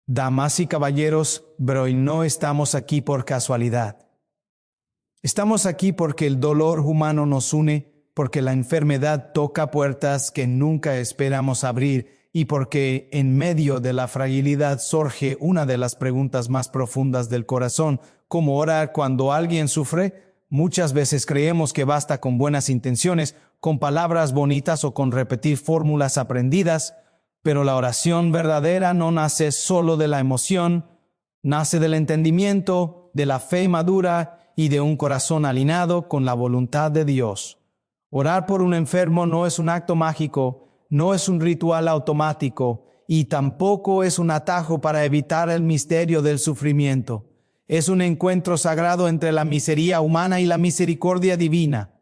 Damas y caballeros, pero hoy no estamos aquí por casualidad. Estamos aquí porque el dolor humano nos une, porque la enfermedad toca puertas que nunca esperamos abrir y porque en medio de la fragilidad surge una de las preguntas más profundas del corazón: ¿cómo orar cuando alguien sufre? Muchas veces creemos que basta con buenas intenciones, con palabras bonitas o con repetir fórmulas aprendidas, pero la oración verdadera no nace solo de la emoción, nace del entendimiento, de la fe madura y de un corazón alineado con la voluntad de Dios. Orar por un enfermo no es un acto mágico, no es un ritual automático y tampoco es un atajo para evitar el misterio del sufrimiento. Es un encuentro sagrado entre la miseria humana y la misericordia divina.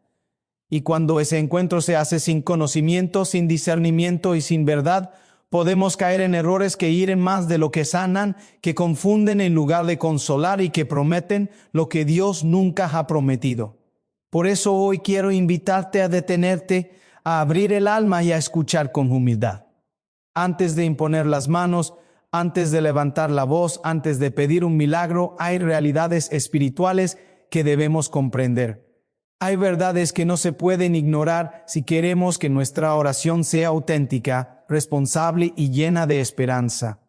Y cuando ese encuentro se hace sin conocimiento, sin discernimiento y sin verdad, podemos caer en errores que hieren más de lo que sanan, que confunden en lugar de consolar y que prometen lo que Dios nunca ha prometido. Por eso hoy quiero invitarte a detenerte, a abrir el alma y a escuchar con humildad. Antes de imponer las manos, antes de levantar la voz, antes de pedir un milagro, hay realidades espirituales que debemos comprender. Hay verdades que no se pueden ignorar si queremos que nuestra oración sea auténtica, responsable y llena de esperanza.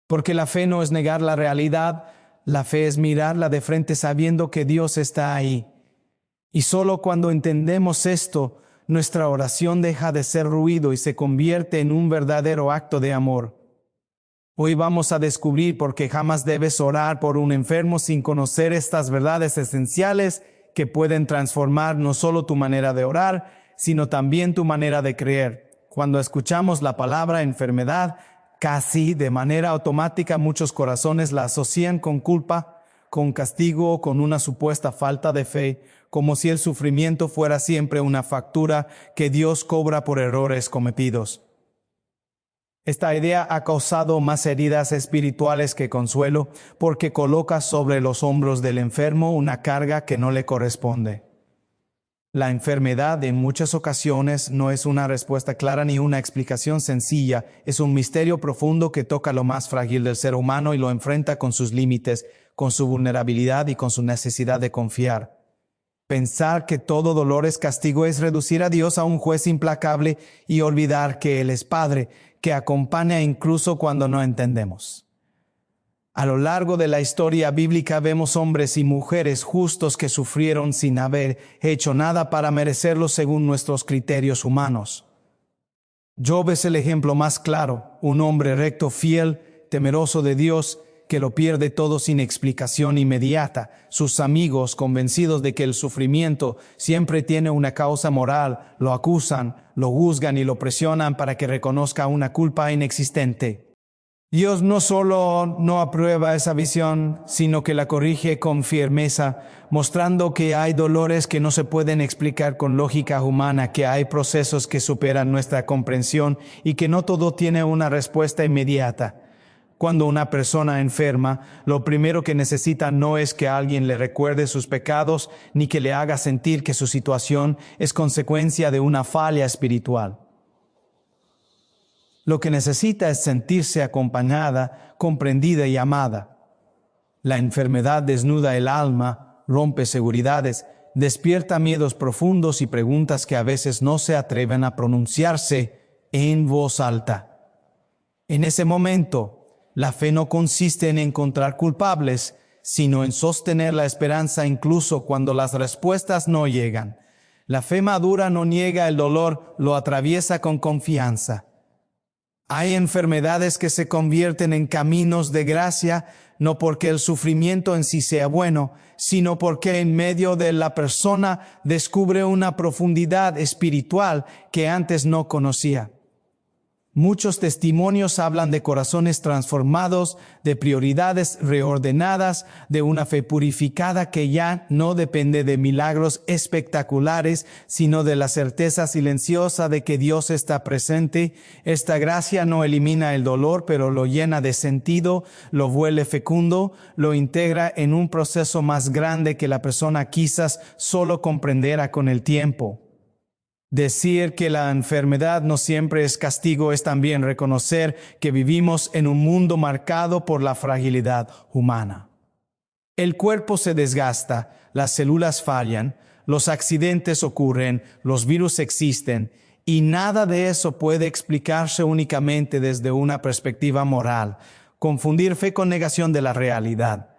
Porque la fe no es negar la realidad, la fe es mirarla de frente sabiendo que Dios está ahí. Y solo cuando entendemos esto, nuestra oración deja de ser ruido y se convierte en un verdadero acto de amor. Hoy vamos a descubrir por qué jamás debes orar por un enfermo sin conocer estas verdades esenciales que pueden transformar no solo tu manera de orar, sino también tu manera de creer. Cuando escuchamos la palabra enfermedad, casi de manera automática muchos corazones la asocian con culpa, con castigo o con una supuesta falta de fe, como si el sufrimiento fuera siempre una factura que Dios cobra por errores cometidos. Esta idea ha causado más heridas espirituales que consuelo, porque coloca sobre los hombros del enfermo una carga que no le corresponde. La enfermedad en muchas ocasiones no es una respuesta clara ni una explicación sencilla, es un misterio profundo que toca lo más frágil del ser humano y lo enfrenta con sus límites, con su vulnerabilidad y con su necesidad de confiar. Pensar que todo dolor es castigo es reducir a Dios a un juez implacable y olvidar que Él es Padre, que acompaña incluso cuando no entendemos. A lo largo de la historia bíblica vemos hombres y mujeres justos que sufrieron sin haber hecho nada para merecerlo según nuestros criterios humanos. Job es el ejemplo más claro, un hombre recto, fiel, temeroso de Dios, que lo pierde todo sin explicación inmediata. Sus amigos, convencidos de que el sufrimiento siempre tiene una causa moral, lo acusan, lo juzgan y lo presionan para que reconozca una culpa inexistente. Dios no solo no aprueba esa visión, sino que la corrige con firmeza, mostrando que hay dolores que no se pueden explicar con lógica humana, que hay procesos que superan nuestra comprensión y que no todo tiene una respuesta inmediata. Cuando una persona enferma, lo primero que necesita no es que alguien le recuerde sus pecados, ni que le haga sentir que su situación es consecuencia de una falla espiritual. Lo que necesita es sentirse acompañada, comprendida y amada. La enfermedad desnuda el alma, rompe seguridades, despierta miedos profundos y preguntas que a veces no se atreven a pronunciarse en voz alta. En ese momento, la fe no consiste en encontrar culpables, sino en sostener la esperanza incluso cuando las respuestas no llegan. La fe madura no niega el dolor, lo atraviesa con confianza. Hay enfermedades que se convierten en caminos de gracia, no porque el sufrimiento en sí sea bueno, sino porque en medio de la persona descubre una profundidad espiritual que antes no conocía. Muchos testimonios hablan de corazones transformados, de prioridades reordenadas, de una fe purificada que ya no depende de milagros espectaculares, sino de la certeza silenciosa de que Dios está presente. Esta gracia no elimina el dolor, pero lo llena de sentido, lo vuelve fecundo, lo integra en un proceso más grande que la persona quizás solo comprenderá con el tiempo. Decir que la enfermedad no siempre es castigo es también reconocer que vivimos en un mundo marcado por la fragilidad humana. El cuerpo se desgasta, las células fallan, los accidentes ocurren, los virus existen, y nada de eso puede explicarse únicamente desde una perspectiva moral. Confundir fe con negación de la realidad.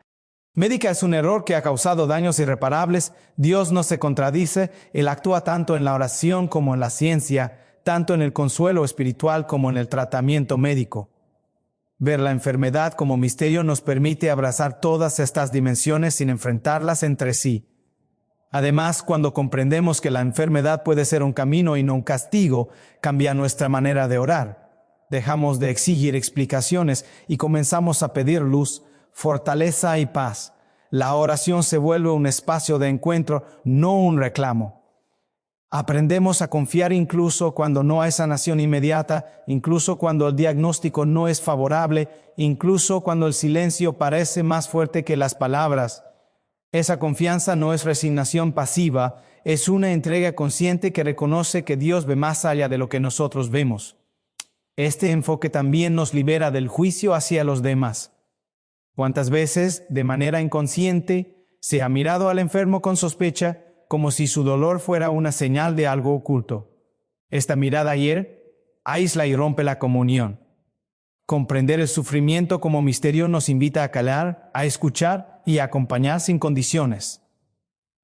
Médica es un error que ha causado daños irreparables. Dios no se contradice. Él actúa tanto en la oración como en la ciencia, tanto en el consuelo espiritual como en el tratamiento médico. Ver la enfermedad como misterio nos permite abrazar todas estas dimensiones sin enfrentarlas entre sí. Además, cuando comprendemos que la enfermedad puede ser un camino y no un castigo, cambia nuestra manera de orar. Dejamos de exigir explicaciones y comenzamos a pedir luz, fortaleza y paz. La oración se vuelve un espacio de encuentro, no un reclamo. Aprendemos a confiar incluso cuando no hay sanación inmediata, incluso cuando el diagnóstico no es favorable, incluso cuando el silencio parece más fuerte que las palabras. Esa confianza no es resignación pasiva, es una entrega consciente que reconoce que Dios ve más allá de lo que nosotros vemos. Este enfoque también nos libera del juicio hacia los demás. ¿Cuántas veces, de manera inconsciente, se ha mirado al enfermo con sospecha, como si su dolor fuera una señal de algo oculto? Esta mirada aísla y rompe la comunión. Comprender el sufrimiento como misterio nos invita a callar, a escuchar y a acompañar sin condiciones.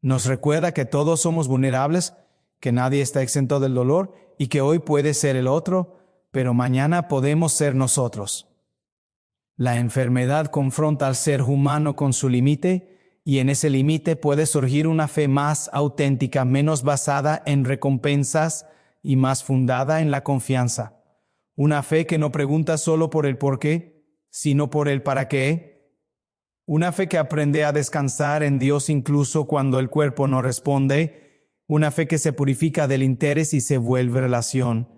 Nos recuerda que todos somos vulnerables, que nadie está exento del dolor y que hoy puede ser el otro, pero mañana podemos ser nosotros. La enfermedad confronta al ser humano con su límite, y en ese límite puede surgir una fe más auténtica, menos basada en recompensas y más fundada en la confianza. Una fe que no pregunta solo por el por qué, sino por el para qué. Una fe que aprende a descansar en Dios incluso cuando el cuerpo no responde. Una fe que se purifica del interés y se vuelve relación.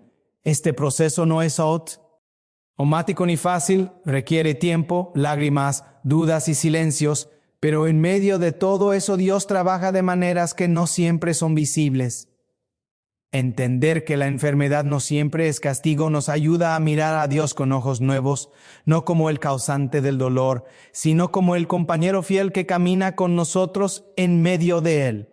Este proceso no es automático ni fácil, requiere tiempo, lágrimas, dudas y silencios, pero en medio de todo eso Dios trabaja de maneras que no siempre son visibles. Entender que la enfermedad no siempre es castigo nos ayuda a mirar a Dios con ojos nuevos, no como el causante del dolor, sino como el compañero fiel que camina con nosotros en medio de él.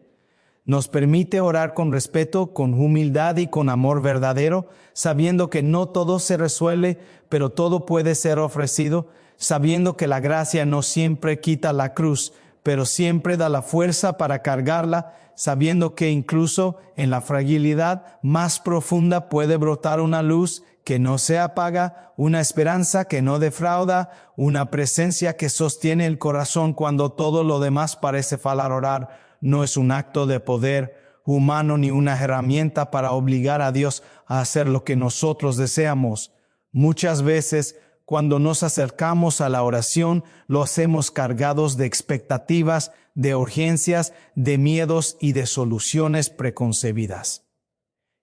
Nos permite orar con respeto, con humildad y con amor verdadero, sabiendo que no todo se resuelve, pero todo puede ser ofrecido, sabiendo que la gracia no siempre quita la cruz, pero siempre da la fuerza para cargarla, sabiendo que incluso en la fragilidad más profunda puede brotar una luz que no se apaga, una esperanza que no defrauda, una presencia que sostiene el corazón cuando todo lo demás parece fallar. Orar no es un acto de poder humano ni una herramienta para obligar a Dios a hacer lo que nosotros deseamos. Muchas veces, cuando nos acercamos a la oración, lo hacemos cargados de expectativas, de urgencias, de miedos y de soluciones preconcebidas.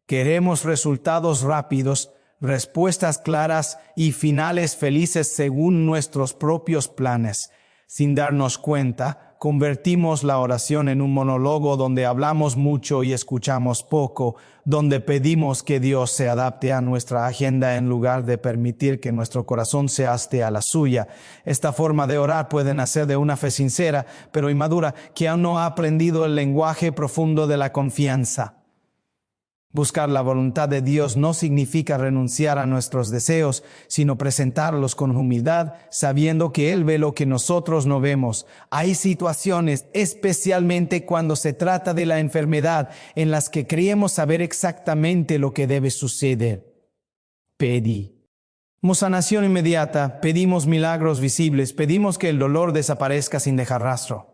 Queremos resultados rápidos, respuestas claras y finales felices según nuestros propios planes. Sin darnos cuenta, convertimos la oración en un monólogo donde hablamos mucho y escuchamos poco, donde pedimos que Dios se adapte a nuestra agenda en lugar de permitir que nuestro corazón se aste a la suya. Esta forma de orar puede nacer de una fe sincera, pero inmadura, que aún no ha aprendido el lenguaje profundo de la confianza. Buscar la voluntad de Dios no significa renunciar a nuestros deseos, sino presentarlos con humildad, sabiendo que Él ve lo que nosotros no vemos. Hay situaciones, especialmente cuando se trata de la enfermedad, en las que creemos saber exactamente lo que debe suceder. Pedimos sanación inmediata, pedimos milagros visibles, pedimos que el dolor desaparezca sin dejar rastro.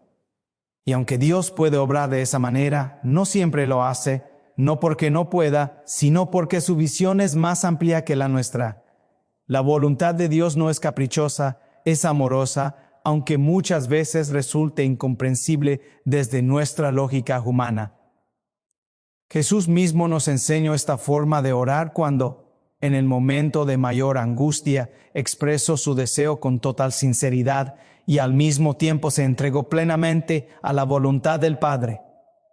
Y aunque Dios puede obrar de esa manera, no siempre lo hace, no porque no pueda, sino porque su visión es más amplia que la nuestra. La voluntad de Dios no es caprichosa, es amorosa, aunque muchas veces resulte incomprensible desde nuestra lógica humana. Jesús mismo nos enseñó esta forma de orar cuando, en el momento de mayor angustia, expresó su deseo con total sinceridad y al mismo tiempo se entregó plenamente a la voluntad del Padre.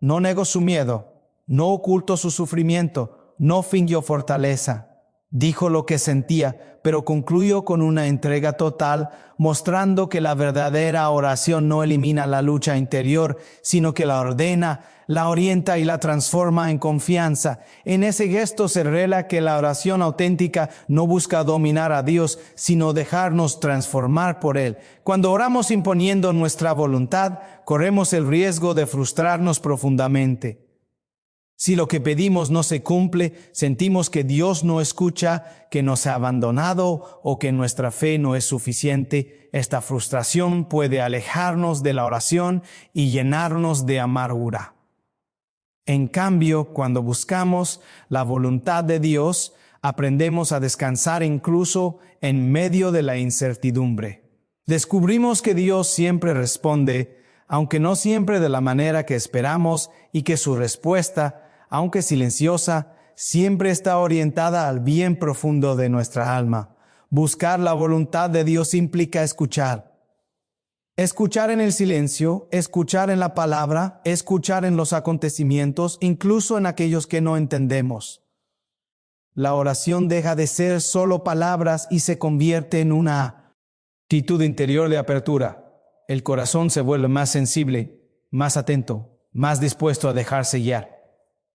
No negó su miedo, No ocultó su sufrimiento, no fingió fortaleza. Dijo lo que sentía, pero concluyó con una entrega total, mostrando que la verdadera oración no elimina la lucha interior, sino que la ordena, la orienta y la transforma en confianza. En ese gesto se revela que la oración auténtica no busca dominar a Dios, sino dejarnos transformar por Él. Cuando oramos imponiendo nuestra voluntad, corremos el riesgo de frustrarnos profundamente. Si lo que pedimos no se cumple, sentimos que Dios no escucha, que nos ha abandonado o que nuestra fe no es suficiente. Esta frustración puede alejarnos de la oración y llenarnos de amargura. En cambio, cuando buscamos la voluntad de Dios, aprendemos a descansar incluso en medio de la incertidumbre. Descubrimos que Dios siempre responde, aunque no siempre de la manera que esperamos, y que su respuesta, aunque silenciosa, siempre está orientada al bien profundo de nuestra alma. Buscar la voluntad de Dios implica escuchar. Escuchar en el silencio, escuchar en la palabra, escuchar en los acontecimientos, incluso en aquellos que no entendemos. La oración deja de ser solo palabras y se convierte en una actitud interior de apertura. El corazón se vuelve más sensible, más atento, más dispuesto a dejarse guiar.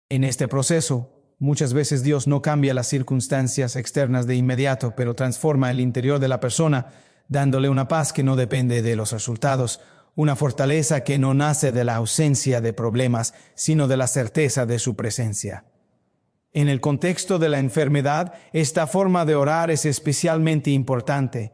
En este proceso, muchas veces Dios no cambia las circunstancias externas de inmediato, pero transforma el interior de la persona, dándole una paz que no depende de los resultados, una fortaleza que no nace de la ausencia de problemas, sino de la certeza de su presencia. En el contexto de la enfermedad, esta forma de orar es especialmente importante.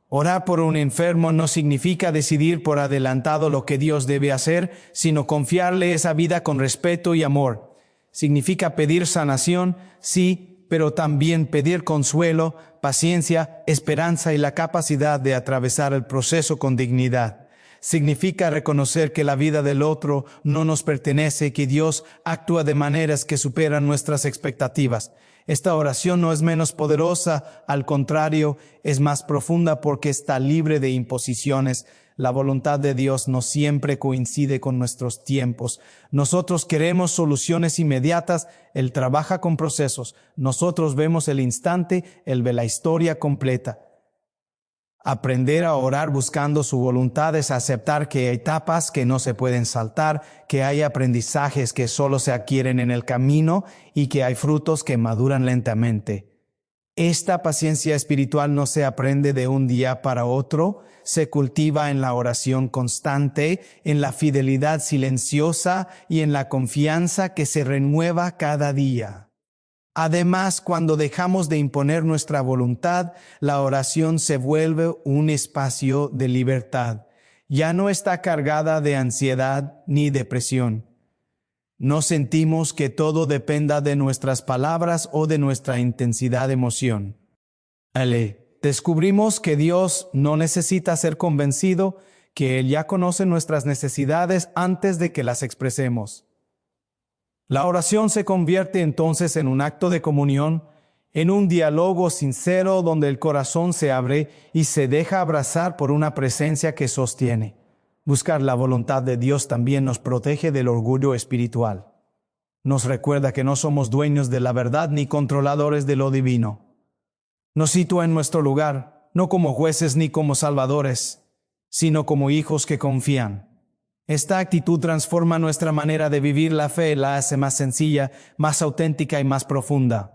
Orar por un enfermo no significa decidir por adelantado lo que Dios debe hacer, sino confiarle esa vida con respeto y amor. Significa pedir sanación, sí, pero también pedir consuelo, paciencia, esperanza y la capacidad de atravesar el proceso con dignidad. Significa reconocer que la vida del otro no nos pertenece, que Dios actúa de maneras que superan nuestras expectativas. Esta oración no es menos poderosa, al contrario, es más profunda porque está libre de imposiciones. La voluntad de Dios no siempre coincide con nuestros tiempos. Nosotros queremos soluciones inmediatas, Él trabaja con procesos. Nosotros vemos el instante, Él ve la historia completa. Aprender a orar buscando su voluntad es aceptar que hay etapas que no se pueden saltar, que hay aprendizajes que solo se adquieren en el camino y que hay frutos que maduran lentamente. Esta paciencia espiritual no se aprende de un día para otro, se cultiva en la oración constante, en la fidelidad silenciosa y en la confianza que se renueva cada día. Además, cuando dejamos de imponer nuestra voluntad, la oración se vuelve un espacio de libertad. Ya no está cargada de ansiedad ni depresión. No sentimos que todo dependa de nuestras palabras o de nuestra intensidad de emoción. Descubrimos que Dios no necesita ser convencido, que Él ya conoce nuestras necesidades antes de que las expresemos. La oración se convierte entonces en un acto de comunión, en un diálogo sincero donde el corazón se abre y se deja abrazar por una presencia que sostiene. Buscar la voluntad de Dios también nos protege del orgullo espiritual. Nos recuerda que no somos dueños de la verdad ni controladores de lo divino. Nos sitúa en nuestro lugar, no como jueces ni como salvadores, sino como hijos que confían. Esta actitud transforma nuestra manera de vivir la fe, la hace más sencilla, más auténtica y más profunda.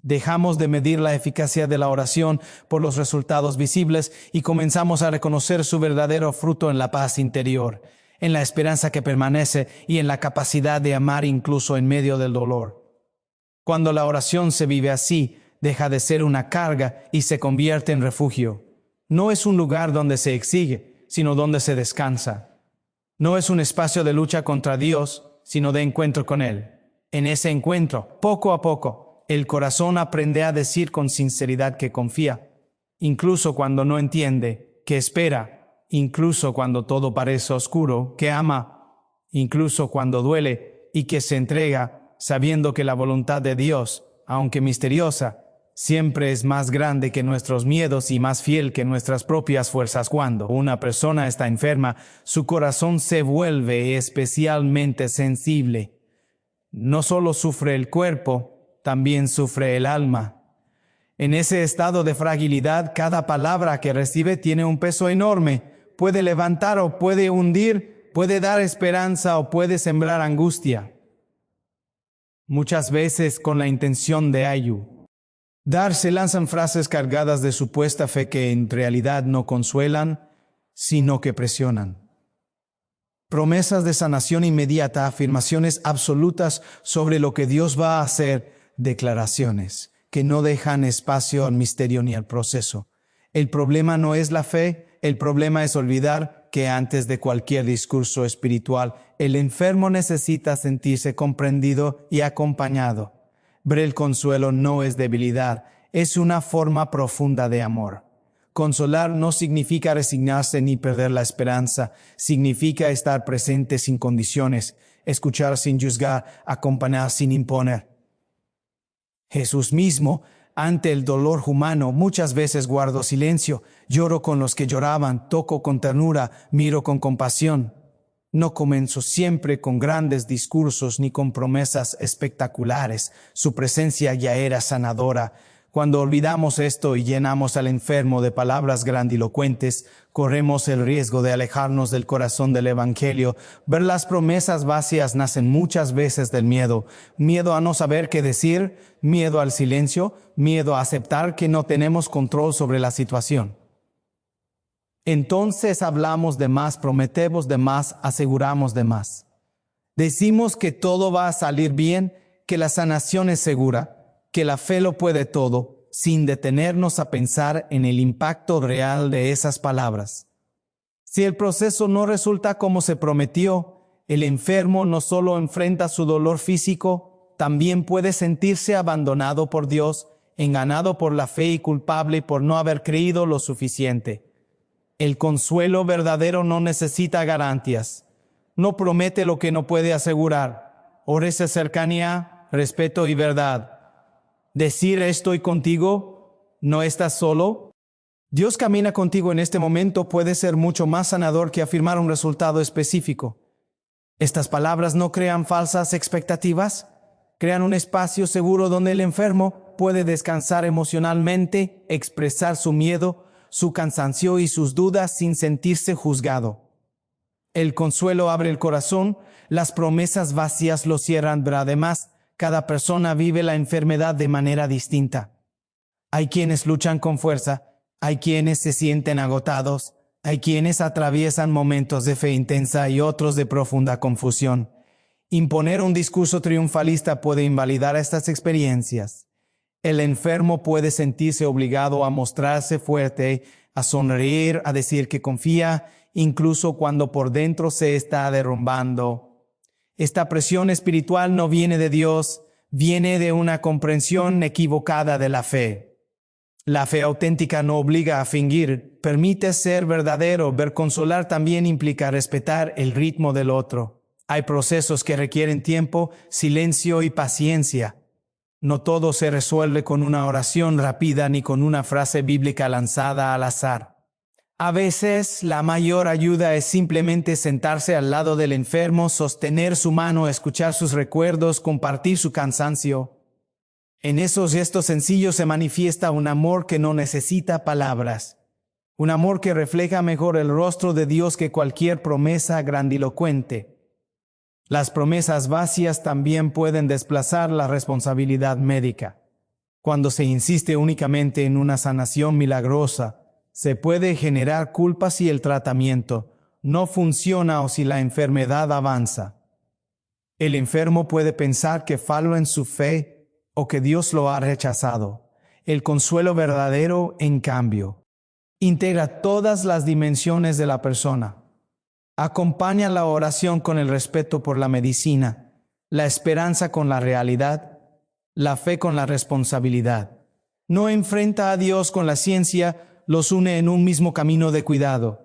Dejamos de medir la eficacia de la oración por los resultados visibles y comenzamos a reconocer su verdadero fruto en la paz interior, en la esperanza que permanece y en la capacidad de amar incluso en medio del dolor. Cuando la oración se vive así, deja de ser una carga y se convierte en refugio. No es un lugar donde se exige, sino donde se descansa. No es un espacio de lucha contra Dios, sino de encuentro con Él. En ese encuentro, poco a poco, el corazón aprende a decir con sinceridad que confía, incluso cuando no entiende, que espera, incluso cuando todo parece oscuro, que ama, incluso cuando duele, y que se entrega, sabiendo que la voluntad de Dios, aunque misteriosa, siempre es más grande que nuestros miedos y más fiel que nuestras propias fuerzas. Cuando una persona está enferma, su corazón se vuelve especialmente sensible. No solo sufre el cuerpo, también sufre el alma. En ese estado de fragilidad, cada palabra que recibe tiene un peso enorme. Puede levantar o puede hundir, puede dar esperanza o puede sembrar angustia. Muchas veces con la intención de ayudar, se lanzan frases cargadas de supuesta fe que en realidad no consuelan, sino que presionan. Promesas de sanación inmediata, afirmaciones absolutas sobre lo que Dios va a hacer, declaraciones que no dejan espacio al misterio ni al proceso. El problema no es la fe, el problema es olvidar que antes de cualquier discurso espiritual, el enfermo necesita sentirse comprendido y acompañado. Ver el consuelo no es debilidad, es una forma profunda de amor. Consolar no significa resignarse ni perder la esperanza, significa estar presente sin condiciones, escuchar sin juzgar, acompañar sin imponer. Jesús mismo, ante el dolor humano, muchas veces guardó silencio. Lloro con los que lloraban, toco con ternura, miro con compasión. No comenzó siempre con grandes discursos ni con promesas espectaculares. Su presencia ya era sanadora. Cuando olvidamos esto y llenamos al enfermo de palabras grandilocuentes, corremos el riesgo de alejarnos del corazón del Evangelio. Ver las promesas vacías nacen muchas veces del miedo. Miedo a no saber qué decir, miedo al silencio, miedo a aceptar que no tenemos control sobre la situación. Entonces hablamos de más, prometemos de más, aseguramos de más. Decimos que todo va a salir bien, que la sanación es segura, que la fe lo puede todo, sin detenernos a pensar en el impacto real de esas palabras. Si el proceso no resulta como se prometió, el enfermo no solo enfrenta su dolor físico, también puede sentirse abandonado por Dios, engañado por la fe y culpable por no haber creído lo suficiente. El consuelo verdadero no necesita garantías, no promete lo que no puede asegurar, ofrece cercanía, respeto y verdad. Decir estoy contigo, no estás solo. Dios camina contigo en este momento puede ser mucho más sanador que afirmar un resultado específico. Estas palabras no crean falsas expectativas, crean un espacio seguro donde el enfermo puede descansar emocionalmente, expresar su miedo, su cansancio y sus dudas sin sentirse juzgado. El consuelo abre el corazón, las promesas vacías lo cierran, pero además, cada persona vive la enfermedad de manera distinta. Hay quienes luchan con fuerza, hay quienes se sienten agotados, hay quienes atraviesan momentos de fe intensa y otros de profunda confusión. Imponer un discurso triunfalista puede invalidar estas experiencias. El enfermo puede sentirse obligado a mostrarse fuerte, a sonreír, a decir que confía, incluso cuando por dentro se está derrumbando. Esta presión espiritual no viene de Dios, viene de una comprensión equivocada de la fe. La fe auténtica no obliga a fingir, permite ser verdadero. Ver consolar también implica respetar el ritmo del otro. Hay procesos que requieren tiempo, silencio y paciencia. No todo se resuelve con una oración rápida ni con una frase bíblica lanzada al azar. A veces la mayor ayuda es simplemente sentarse al lado del enfermo, sostener su mano, escuchar sus recuerdos, compartir su cansancio. En esos gestos sencillos se manifiesta un amor que no necesita palabras, un amor que refleja mejor el rostro de Dios que cualquier promesa grandilocuente. Las promesas vacías también pueden desplazar la responsabilidad médica. Cuando se insiste únicamente en una sanación milagrosa, se puede generar culpa si el tratamiento no funciona o si la enfermedad avanza. El enfermo puede pensar que falló en su fe o que Dios lo ha rechazado. El consuelo verdadero, en cambio, integra todas las dimensiones de la persona. Acompaña la oración con el respeto por la medicina, la esperanza con la realidad, la fe con la responsabilidad. No enfrenta a Dios con la ciencia, los une en un mismo camino de cuidado.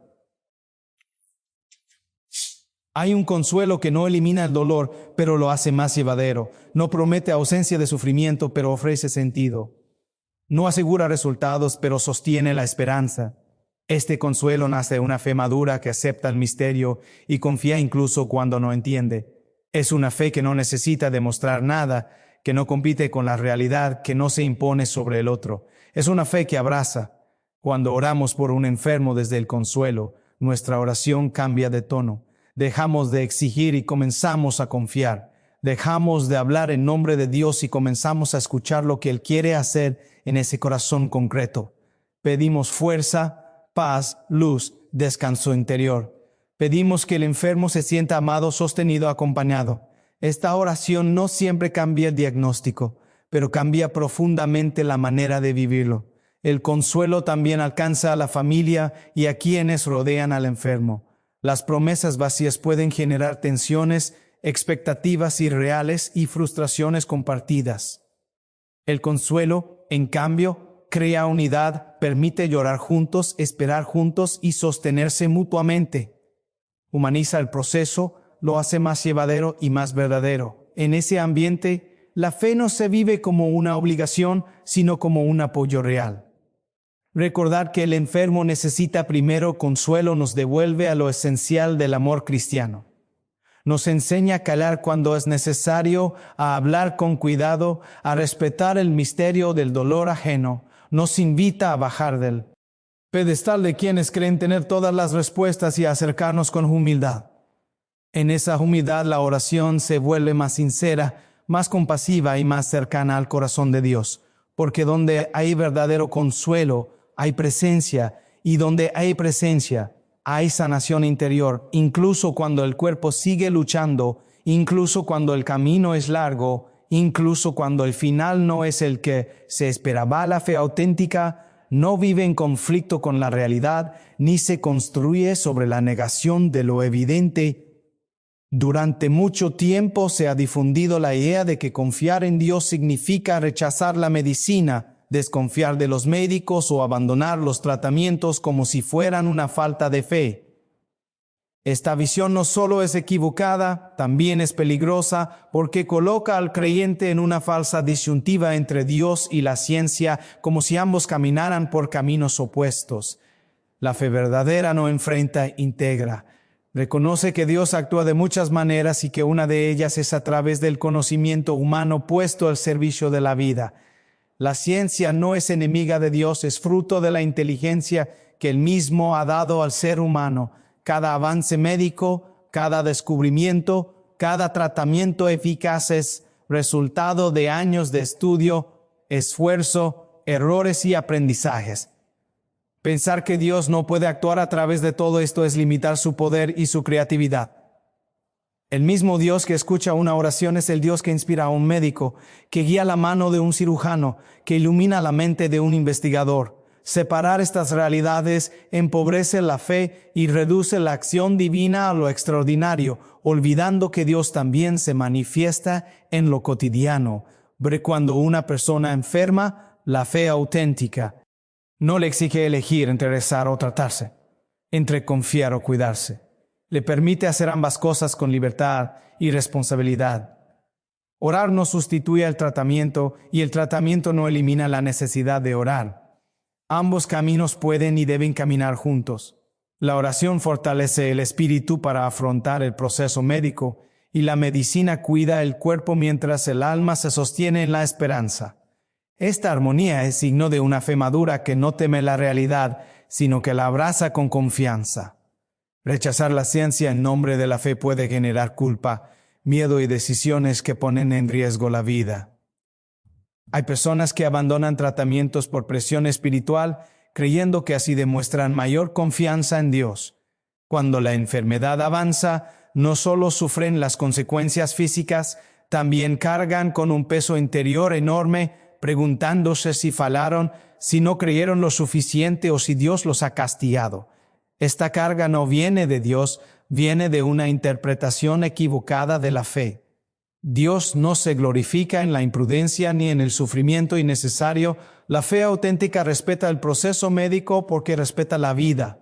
Hay un consuelo que no elimina el dolor, pero lo hace más llevadero. No promete ausencia de sufrimiento, pero ofrece sentido. No asegura resultados, pero sostiene la esperanza. Este consuelo nace de una fe madura que acepta el misterio y confía incluso cuando no entiende. Es una fe que no necesita demostrar nada, que no compite con la realidad, que no se impone sobre el otro. Es una fe que abraza. Cuando oramos por un enfermo desde el consuelo, nuestra oración cambia de tono. Dejamos de exigir y comenzamos a confiar. Dejamos de hablar en nombre de Dios y comenzamos a escuchar lo que Él quiere hacer en ese corazón concreto. Pedimos fuerza, paz, luz, descanso interior. Pedimos que el enfermo se sienta amado, sostenido, acompañado. Esta oración no siempre cambia el diagnóstico, pero cambia profundamente la manera de vivirlo. El consuelo también alcanza a la familia y a quienes rodean al enfermo. Las promesas vacías pueden generar tensiones, expectativas irreales y frustraciones compartidas. El consuelo, en cambio, crea unidad, permite llorar juntos, esperar juntos y sostenerse mutuamente. Humaniza el proceso, lo hace más llevadero y más verdadero. En ese ambiente, la fe no se vive como una obligación, sino como un apoyo real. Recordar que el enfermo necesita primero consuelo nos devuelve a lo esencial del amor cristiano. Nos enseña a callar cuando es necesario, a hablar con cuidado, a respetar el misterio del dolor ajeno. Nos invita a bajar del pedestal de quienes creen tener todas las respuestas y a acercarnos con humildad. En esa humildad la oración se vuelve más sincera, más compasiva y más cercana al corazón de Dios, porque donde hay verdadero consuelo, hay presencia, y donde hay presencia, hay sanación interior, incluso cuando el cuerpo sigue luchando, incluso cuando el camino es largo, incluso cuando el final no es el que se esperaba. La fe auténtica no vive en conflicto con la realidad, ni se construye sobre la negación de lo evidente. Durante mucho tiempo se ha difundido la idea de que confiar en Dios significa rechazar la medicina, desconfiar de los médicos o abandonar los tratamientos como si fueran una falta de fe. Esta visión no solo es equivocada, también es peligrosa porque coloca al creyente en una falsa disyuntiva entre Dios y la ciencia, como si ambos caminaran por caminos opuestos. La fe verdadera no enfrenta, integra. Reconoce que Dios actúa de muchas maneras y que una de ellas es a través del conocimiento humano puesto al servicio de la vida. La ciencia no es enemiga de Dios, es fruto de la inteligencia que Él mismo ha dado al ser humano. Cada avance médico, cada descubrimiento, cada tratamiento eficaz es resultado de años de estudio, esfuerzo, errores y aprendizajes. Pensar que Dios no puede actuar a través de todo esto es limitar su poder y su creatividad. El mismo Dios que escucha una oración es el Dios que inspira a un médico, que guía la mano de un cirujano, que ilumina la mente de un investigador. Separar estas realidades empobrece la fe y reduce la acción divina a lo extraordinario, olvidando que Dios también se manifiesta en lo cotidiano. Pero cuando una persona enferma, la fe auténtica no le exige elegir entre rezar o tratarse, entre confiar o cuidarse. Le permite hacer ambas cosas con libertad y responsabilidad. Orar no sustituye el tratamiento y el tratamiento no elimina la necesidad de orar. Ambos caminos pueden y deben caminar juntos. La oración fortalece el espíritu para afrontar el proceso médico y la medicina cuida el cuerpo mientras el alma se sostiene en la esperanza. Esta armonía es signo de una fe madura que no teme la realidad, sino que la abraza con confianza. Rechazar la ciencia en nombre de la fe puede generar culpa, miedo y decisiones que ponen en riesgo la vida. Hay personas que abandonan tratamientos por presión espiritual, creyendo que así demuestran mayor confianza en Dios. Cuando la enfermedad avanza, no solo sufren las consecuencias físicas, también cargan con un peso interior enorme, preguntándose si fallaron, si no creyeron lo suficiente o si Dios los ha castigado. Esta carga no viene de Dios, viene de una interpretación equivocada de la fe. Dios no se glorifica en la imprudencia ni en el sufrimiento innecesario. La fe auténtica respeta el proceso médico porque respeta la vida.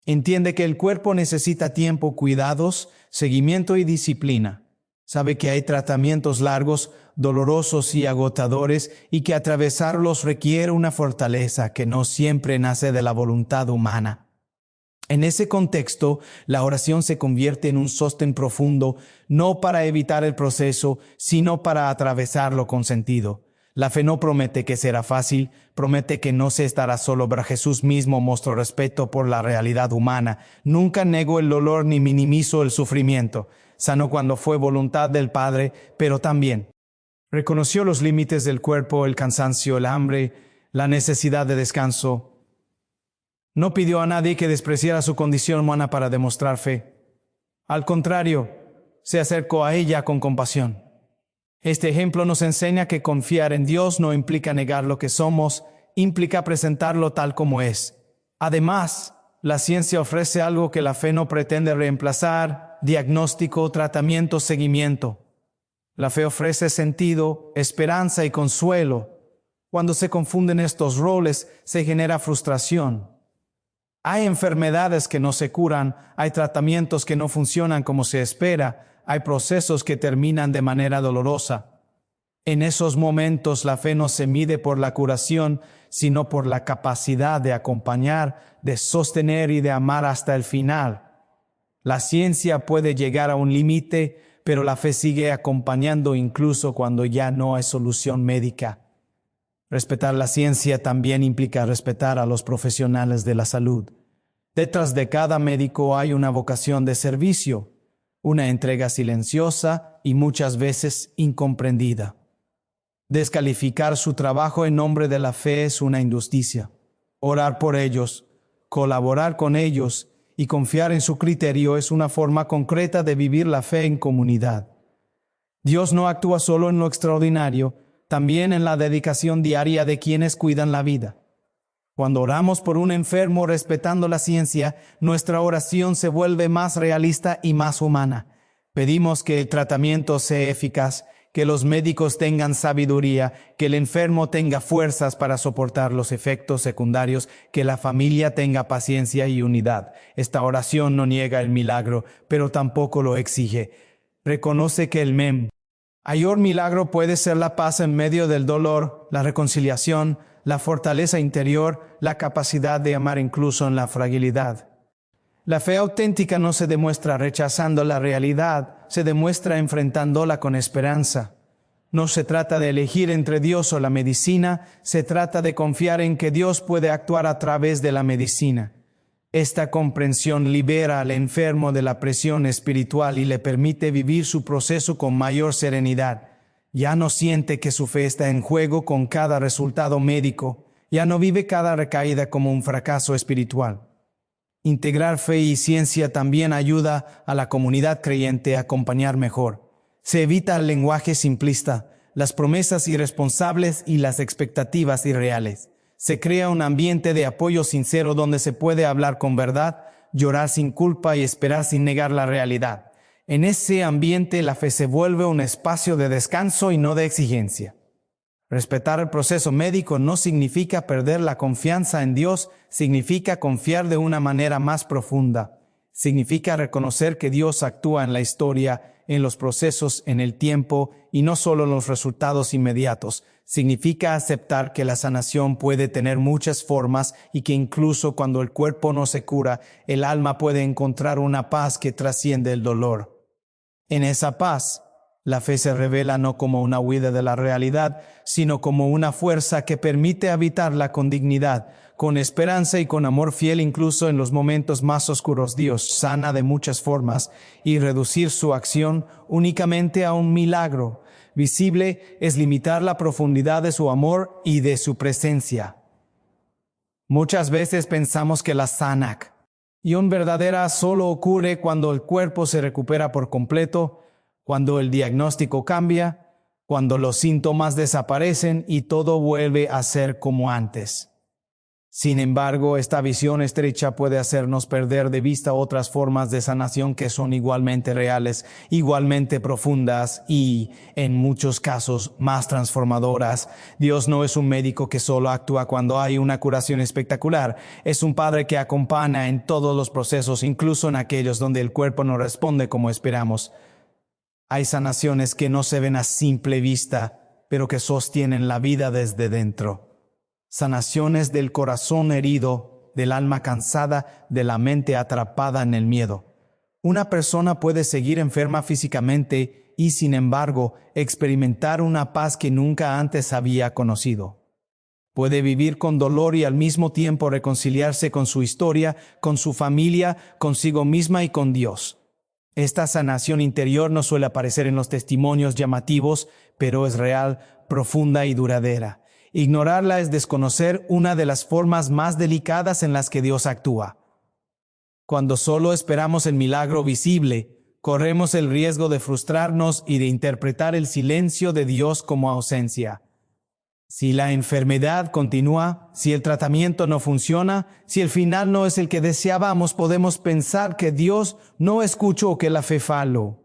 Entiende que el cuerpo necesita tiempo, cuidados, seguimiento y disciplina. Sabe que hay tratamientos largos, dolorosos y agotadores y que atravesarlos requiere una fortaleza que no siempre nace de la voluntad humana. En ese contexto, la oración se convierte en un sostén profundo, no para evitar el proceso, sino para atravesarlo con sentido. La fe no promete que será fácil, promete que no se estará solo, pero Jesús mismo mostró respeto por la realidad humana. Nunca negó el dolor ni minimizó el sufrimiento. Sanó cuando fue voluntad del Padre, pero también reconoció los límites del cuerpo, el cansancio, el hambre, la necesidad de descanso. No pidió a nadie que despreciara su condición humana para demostrar fe. Al contrario, se acercó a ella con compasión. Este ejemplo nos enseña que confiar en Dios no implica negar lo que somos, implica presentarlo tal como es. Además, la ciencia ofrece algo que la fe no pretende reemplazar: diagnóstico, tratamiento, seguimiento. La fe ofrece sentido, esperanza y consuelo. Cuando se confunden estos roles, se genera frustración. Hay enfermedades que no se curan, hay tratamientos que no funcionan como se espera, hay procesos que terminan de manera dolorosa. En esos momentos la fe no se mide por la curación, sino por la capacidad de acompañar, de sostener y de amar hasta el final. La ciencia puede llegar a un límite, pero la fe sigue acompañando incluso cuando ya no hay solución médica. Respetar la ciencia también implica respetar a los profesionales de la salud. Detrás de cada médico hay una vocación de servicio, una entrega silenciosa y muchas veces incomprendida. Descalificar su trabajo en nombre de la fe es una injusticia. Orar por ellos, colaborar con ellos y confiar en su criterio es una forma concreta de vivir la fe en comunidad. Dios no actúa solo en lo extraordinario, también en la dedicación diaria de quienes cuidan la vida. Cuando oramos por un enfermo respetando la ciencia, nuestra oración se vuelve más realista y más humana. Pedimos que el tratamiento sea eficaz, que los médicos tengan sabiduría, que el enfermo tenga fuerzas para soportar los efectos secundarios, que la familia tenga paciencia y unidad. Esta oración no niega el milagro, pero tampoco lo exige. Reconoce que el mayor milagro puede ser la paz en medio del dolor, la reconciliación, la fortaleza interior, la capacidad de amar incluso en la fragilidad. La fe auténtica no se demuestra rechazando la realidad, se demuestra enfrentándola con esperanza. No se trata de elegir entre Dios o la medicina, se trata de confiar en que Dios puede actuar a través de la medicina. Esta comprensión libera al enfermo de la presión espiritual y le permite vivir su proceso con mayor serenidad. Ya no siente que su fe está en juego con cada resultado médico. Ya no vive cada recaída como un fracaso espiritual. Integrar fe y ciencia también ayuda a la comunidad creyente a acompañar mejor. Se evita el lenguaje simplista, las promesas irresponsables y las expectativas irreales. Se crea un ambiente de apoyo sincero donde se puede hablar con verdad, llorar sin culpa y esperar sin negar la realidad. En ese ambiente la fe se vuelve un espacio de descanso y no de exigencia. Respetar el proceso médico no significa perder la confianza en Dios, significa confiar de una manera más profunda. Significa reconocer que Dios actúa en la historia, en los procesos, en el tiempo y no solo en los resultados inmediatos. Significa aceptar que la sanación puede tener muchas formas y que incluso cuando el cuerpo no se cura, el alma puede encontrar una paz que trasciende el dolor. En esa paz, la fe se revela no como una huida de la realidad, sino como una fuerza que permite habitarla con dignidad, con esperanza y con amor fiel incluso en los momentos más oscuros. Dios sana de muchas formas y reducir su acción únicamente a un milagro visible es limitar la profundidad de su amor y de su presencia. Muchas veces pensamos que la SANAC y un verdadera solo ocurre cuando el cuerpo se recupera por completo, cuando el diagnóstico cambia, cuando los síntomas desaparecen y todo vuelve a ser como antes. Sin embargo, esta visión estrecha puede hacernos perder de vista otras formas de sanación que son igualmente reales, igualmente profundas y, en muchos casos, más transformadoras. Dios no es un médico que solo actúa cuando hay una curación espectacular. Es un Padre que acompaña en todos los procesos, incluso en aquellos donde el cuerpo no responde como esperamos. Hay sanaciones que no se ven a simple vista, pero que sostienen la vida desde dentro. Sanaciones del corazón herido, del alma cansada, de la mente atrapada en el miedo. Una persona puede seguir enferma físicamente y, sin embargo, experimentar una paz que nunca antes había conocido. Puede vivir con dolor y al mismo tiempo reconciliarse con su historia, con su familia, consigo misma y con Dios. Esta sanación interior no suele aparecer en los testimonios llamativos, pero es real, profunda y duradera. Ignorarla es desconocer una de las formas más delicadas en las que Dios actúa. Cuando solo esperamos el milagro visible, corremos el riesgo de frustrarnos y de interpretar el silencio de Dios como ausencia. Si la enfermedad continúa, si el tratamiento no funciona, si el final no es el que deseábamos, podemos pensar que Dios no escuchó, que la fe falló.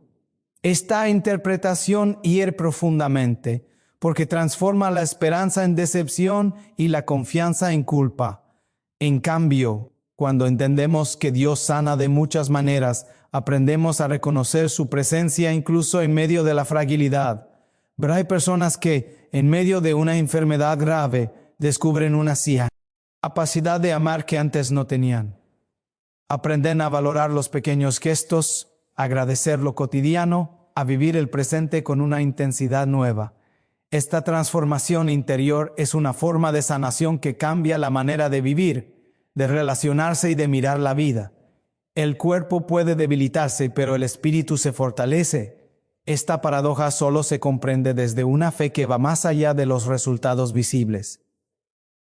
Esta interpretación hiere profundamente, porque transforma la esperanza en decepción y la confianza en culpa. En cambio, cuando entendemos que Dios sana de muchas maneras, aprendemos a reconocer su presencia incluso en medio de la fragilidad. Pero hay personas que, en medio de una enfermedad grave, descubren una capacidad de amar que antes no tenían. Aprenden a valorar los pequeños gestos, a agradecer lo cotidiano, a vivir el presente con una intensidad nueva. Esta transformación interior es una forma de sanación que cambia la manera de vivir, de relacionarse y de mirar la vida. El cuerpo puede debilitarse, pero el espíritu se fortalece. Esta paradoja solo se comprende desde una fe que va más allá de los resultados visibles.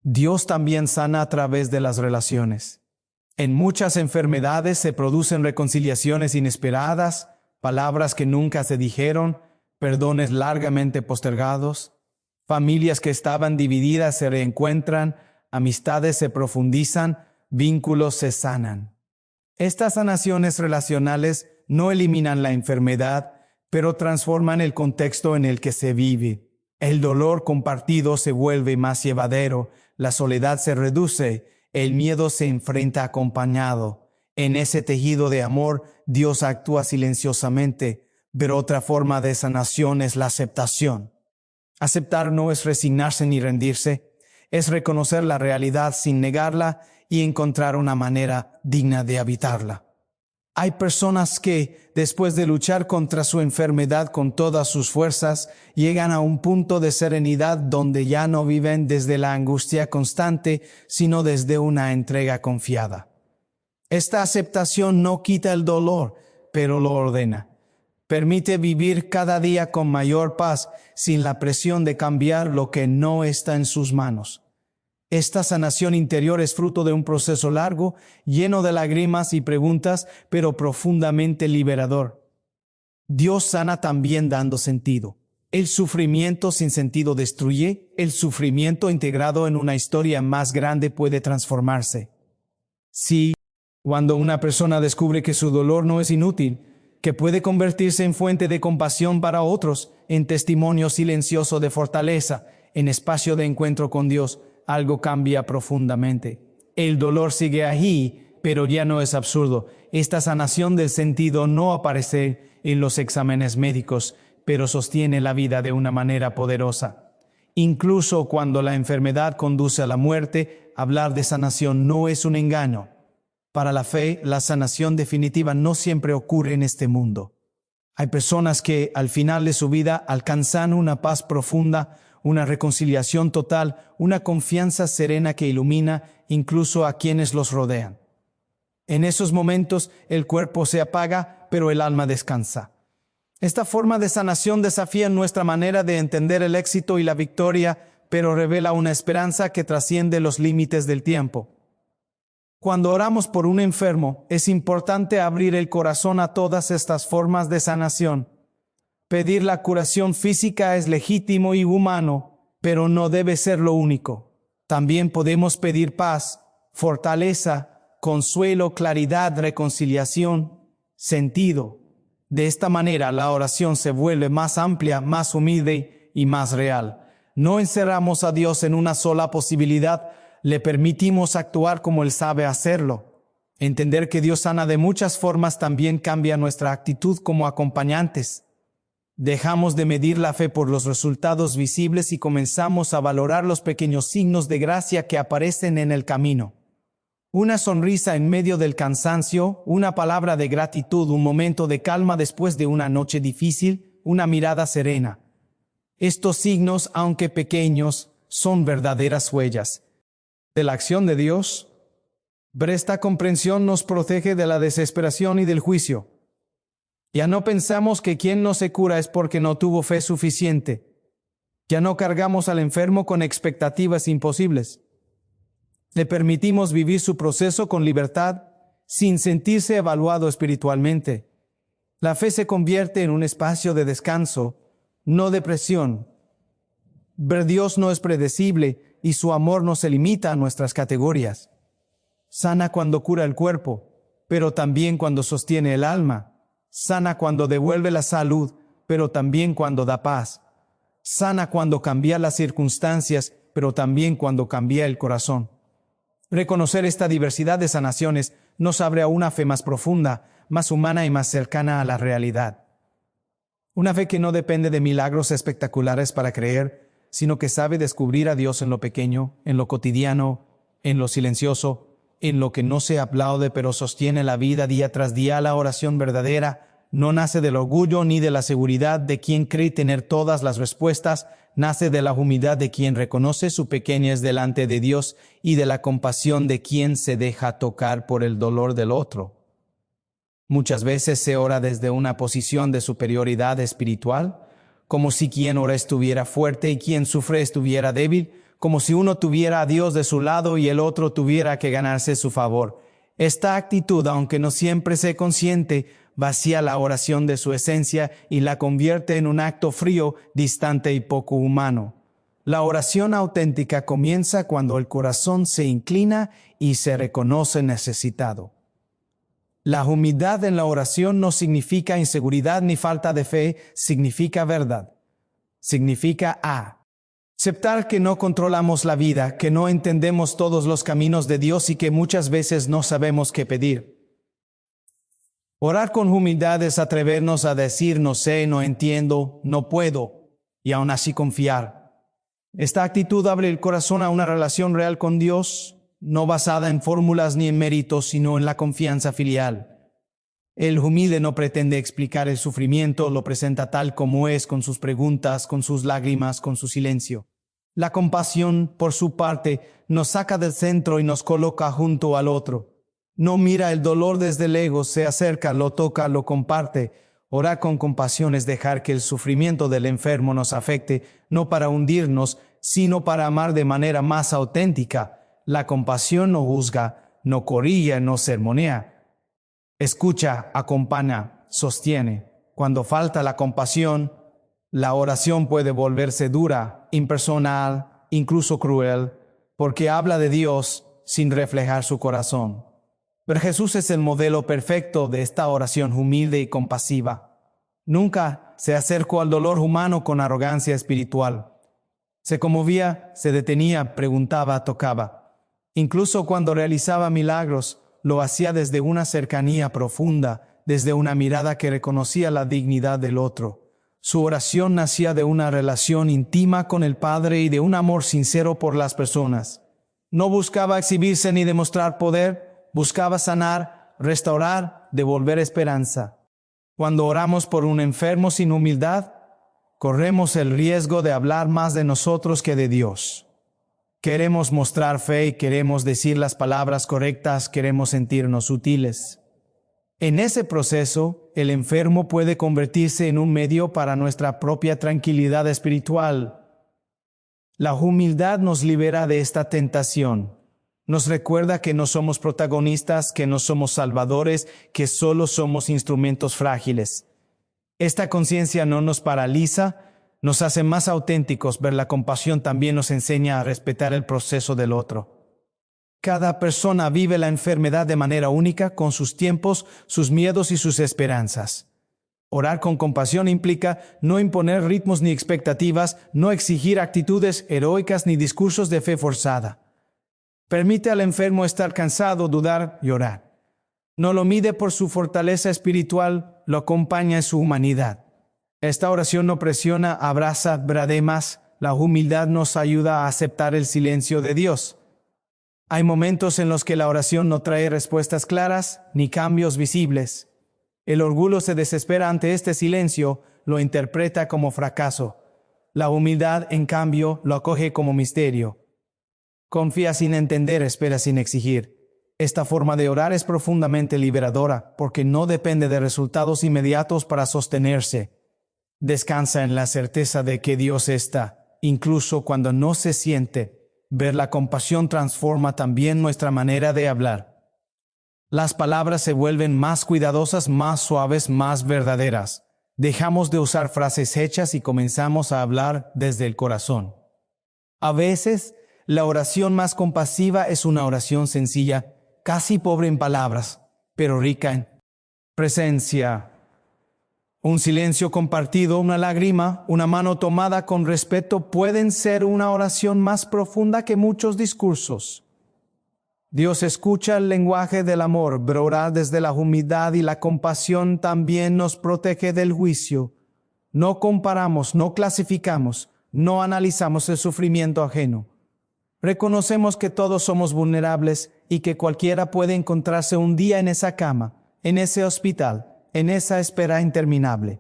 Dios también sana a través de las relaciones. En muchas enfermedades se producen reconciliaciones inesperadas, palabras que nunca se dijeron, perdones largamente postergados, familias que estaban divididas se reencuentran, amistades se profundizan, vínculos se sanan. Estas sanaciones relacionales no eliminan la enfermedad, pero transforman el contexto en el que se vive. El dolor compartido se vuelve más llevadero, la soledad se reduce, el miedo se enfrenta acompañado. En ese tejido de amor, Dios actúa silenciosamente, pero otra forma de sanación es la aceptación. Aceptar no es resignarse ni rendirse, es reconocer la realidad sin negarla y encontrar una manera digna de habitarla. Hay personas que, después de luchar contra su enfermedad con todas sus fuerzas, llegan a un punto de serenidad donde ya no viven desde la angustia constante, sino desde una entrega confiada. Esta aceptación no quita el dolor, pero lo ordena. Permite vivir cada día con mayor paz, sin la presión de cambiar lo que no está en sus manos. Esta sanación interior es fruto de un proceso largo, lleno de lágrimas y preguntas, pero profundamente liberador. Dios sana también dando sentido. El sufrimiento sin sentido destruye, el sufrimiento integrado en una historia más grande puede transformarse. Sí, cuando una persona descubre que su dolor no es inútil, que puede convertirse en fuente de compasión para otros, en testimonio silencioso de fortaleza, en espacio de encuentro con Dios, algo cambia profundamente. El dolor sigue ahí, pero ya no es absurdo. Esta sanación del sentido no aparece en los exámenes médicos, pero sostiene la vida de una manera poderosa. Incluso cuando la enfermedad conduce a la muerte, hablar de sanación no es un engaño. Para la fe, la sanación definitiva no siempre ocurre en este mundo. Hay personas que al final de su vida alcanzan una paz profunda, una reconciliación total, una confianza serena que ilumina incluso a quienes los rodean. En esos momentos el cuerpo se apaga, pero el alma descansa. Esta forma de sanación desafía nuestra manera de entender el éxito y la victoria, pero revela una esperanza que trasciende los límites del tiempo. Cuando oramos por un enfermo, es importante abrir el corazón a todas estas formas de sanación. Pedir la curación física es legítimo y humano, pero no debe ser lo único. También podemos pedir paz, fortaleza, consuelo, claridad, reconciliación, sentido. De esta manera la oración se vuelve más amplia, más humilde y más real. No encerramos a Dios en una sola posibilidad, le permitimos actuar como Él sabe hacerlo. Entender que Dios sana de muchas formas también cambia nuestra actitud como acompañantes. Dejamos de medir la fe por los resultados visibles y comenzamos a valorar los pequeños signos de gracia que aparecen en el camino. Una sonrisa en medio del cansancio, una palabra de gratitud, un momento de calma después de una noche difícil, una mirada serena. Estos signos, aunque pequeños, son verdaderas huellas de la acción de Dios. Pero esta comprensión nos protege de la desesperación y del juicio. Ya no pensamos que quien no se cura es porque no tuvo fe suficiente. Ya no cargamos al enfermo con expectativas imposibles. Le permitimos vivir su proceso con libertad, sin sentirse evaluado espiritualmente. La fe se convierte en un espacio de descanso, no de presión. Ver Dios no es predecible y su amor no se limita a nuestras categorías. Sana cuando cura el cuerpo, pero también cuando sostiene el alma. Sana cuando devuelve la salud, pero también cuando da paz. Sana cuando cambia las circunstancias, pero también cuando cambia el corazón. Reconocer esta diversidad de sanaciones nos abre a una fe más profunda, más humana y más cercana a la realidad. Una fe que no depende de milagros espectaculares para creer, sino que sabe descubrir a Dios en lo pequeño, en lo cotidiano, en lo silencioso, en lo que no se aplaude pero sostiene la vida día tras día. La oración verdadera no nace del orgullo ni de la seguridad de quien cree tener todas las respuestas, nace de la humildad de quien reconoce su pequeñez delante de Dios y de la compasión de quien se deja tocar por el dolor del otro. Muchas veces se ora desde una posición de superioridad espiritual, como si quien ora estuviera fuerte y quien sufre estuviera débil, como si uno tuviera a Dios de su lado y el otro tuviera que ganarse su favor. Esta actitud, aunque no siempre se consciente, vacía la oración de su esencia y la convierte en un acto frío, distante y poco humano. La oración auténtica comienza cuando el corazón se inclina y se reconoce necesitado. La humildad en la oración no significa inseguridad ni falta de fe, significa verdad. Significa aceptar que no controlamos la vida, que no entendemos todos los caminos de Dios y que muchas veces no sabemos qué pedir. Orar con humildad es atrevernos a decir no sé, no entiendo, no puedo, y aún así confiar. Esta actitud abre el corazón a una relación real con Dios, no basada en fórmulas ni en méritos, sino en la confianza filial. El humilde no pretende explicar el sufrimiento, lo presenta tal como es, con sus preguntas, con sus lágrimas, con su silencio. La compasión, por su parte, nos saca del centro y nos coloca junto al otro. No mira el dolor desde el ego, se acerca, lo toca, lo comparte. Orar con compasión es dejar que el sufrimiento del enfermo nos afecte, no para hundirnos, sino para amar de manera más auténtica. La compasión no juzga, no corrige, no sermonea. Escucha, acompaña, sostiene. Cuando falta la compasión, la oración puede volverse dura, impersonal, incluso cruel, porque habla de Dios sin reflejar su corazón. Pero Jesús es el modelo perfecto de esta oración humilde y compasiva. Nunca se acercó al dolor humano con arrogancia espiritual. Se conmovía, se detenía, preguntaba, tocaba. Incluso cuando realizaba milagros, lo hacía desde una cercanía profunda, desde una mirada que reconocía la dignidad del otro. Su oración nacía de una relación íntima con el Padre y de un amor sincero por las personas. No buscaba exhibirse ni demostrar poder, buscaba sanar, restaurar, devolver esperanza. Cuando oramos por un enfermo sin humildad, corremos el riesgo de hablar más de nosotros que de Dios. Queremos mostrar fe y queremos decir las palabras correctas, queremos sentirnos útiles. En ese proceso, el enfermo puede convertirse en un medio para nuestra propia tranquilidad espiritual. La humildad nos libera de esta tentación. Nos recuerda que no somos protagonistas, que no somos salvadores, que solo somos instrumentos frágiles. Esta conciencia no nos paraliza, nos hace más auténticos. Ver la compasión también nos enseña a respetar el proceso del otro. Cada persona vive la enfermedad de manera única, con sus tiempos, sus miedos y sus esperanzas. Orar con compasión implica no imponer ritmos ni expectativas, no exigir actitudes heroicas ni discursos de fe forzada. Permite al enfermo estar cansado, dudar y orar. No lo mide por su fortaleza espiritual, lo acompaña en su humanidad. Esta oración no presiona, abraza, bradea más. La humildad nos ayuda a aceptar el silencio de Dios. Hay momentos en los que la oración no trae respuestas claras ni cambios visibles. El orgullo se desespera ante este silencio, lo interpreta como fracaso. La humildad, en cambio, lo acoge como misterio. Confía sin entender, espera sin exigir. Esta forma de orar es profundamente liberadora porque no depende de resultados inmediatos para sostenerse. Descansa en la certeza de que Dios está, incluso cuando no se siente. Ver la compasión transforma también nuestra manera de hablar. Las palabras se vuelven más cuidadosas, más suaves, más verdaderas. Dejamos de usar frases hechas y comenzamos a hablar desde el corazón. A veces, la oración más compasiva es una oración sencilla, casi pobre en palabras, pero rica en presencia. Un silencio compartido, una lágrima, una mano tomada con respeto pueden ser una oración más profunda que muchos discursos. Dios escucha el lenguaje del amor, pero orar desde la humildad y la compasión también nos protege del juicio. No comparamos, no clasificamos, no analizamos el sufrimiento ajeno. Reconocemos que todos somos vulnerables y que cualquiera puede encontrarse un día en esa cama, en ese hospital, en esa espera interminable.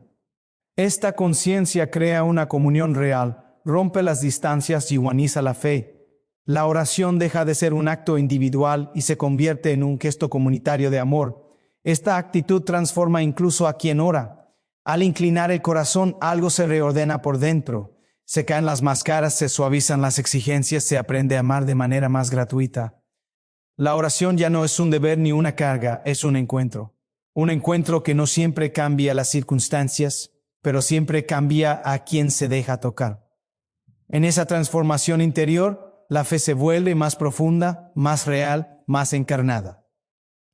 Esta conciencia crea una comunión real, rompe las distancias y humaniza la fe. La oración deja de ser un acto individual y se convierte en un gesto comunitario de amor. Esta actitud transforma incluso a quien ora. Al inclinar el corazón, algo se reordena por dentro. Se caen las máscaras, se suavizan las exigencias, se aprende a amar de manera más gratuita. La oración ya no es un deber ni una carga, es un encuentro. Un encuentro que no siempre cambia las circunstancias, pero siempre cambia a quien se deja tocar. En esa transformación interior, la fe se vuelve más profunda, más real, más encarnada.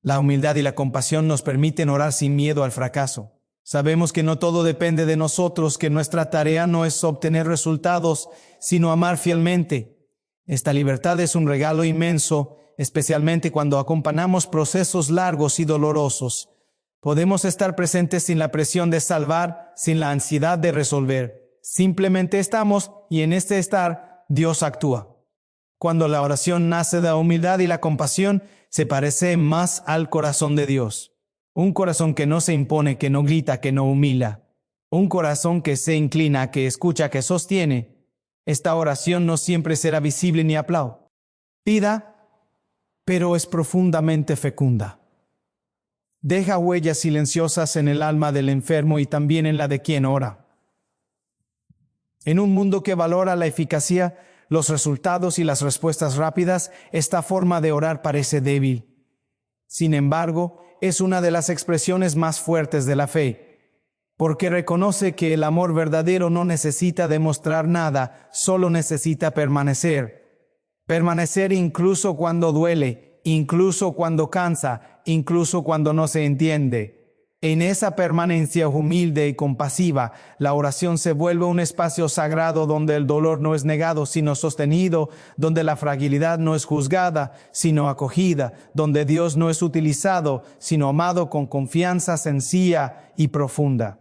La humildad y la compasión nos permiten orar sin miedo al fracaso. Sabemos que no todo depende de nosotros, que nuestra tarea no es obtener resultados, sino amar fielmente. Esta libertad es un regalo inmenso, especialmente cuando acompañamos procesos largos y dolorosos. Podemos estar presentes sin la presión de salvar, sin la ansiedad de resolver. Simplemente estamos y en este estar Dios actúa. Cuando la oración nace de la humildad y la compasión, se parece más al corazón de Dios. Un corazón que no se impone, que no grita, que no humilla. Un corazón que se inclina, que escucha, que sostiene. Esta oración no siempre será visible ni aplaudida, pero es profundamente fecunda. Deja huellas silenciosas en el alma del enfermo y también en la de quien ora. En un mundo que valora la eficacia, los resultados y las respuestas rápidas, esta forma de orar parece débil. Sin embargo, es una de las expresiones más fuertes de la fe, porque reconoce que el amor verdadero no necesita demostrar nada, solo necesita permanecer. Permanecer incluso cuando duele, incluso cuando cansa, incluso cuando no se entiende. En esa permanencia humilde y compasiva, la oración se vuelve un espacio sagrado donde el dolor no es negado, sino sostenido, donde la fragilidad no es juzgada, sino acogida, donde Dios no es utilizado, sino amado con confianza sencilla y profunda.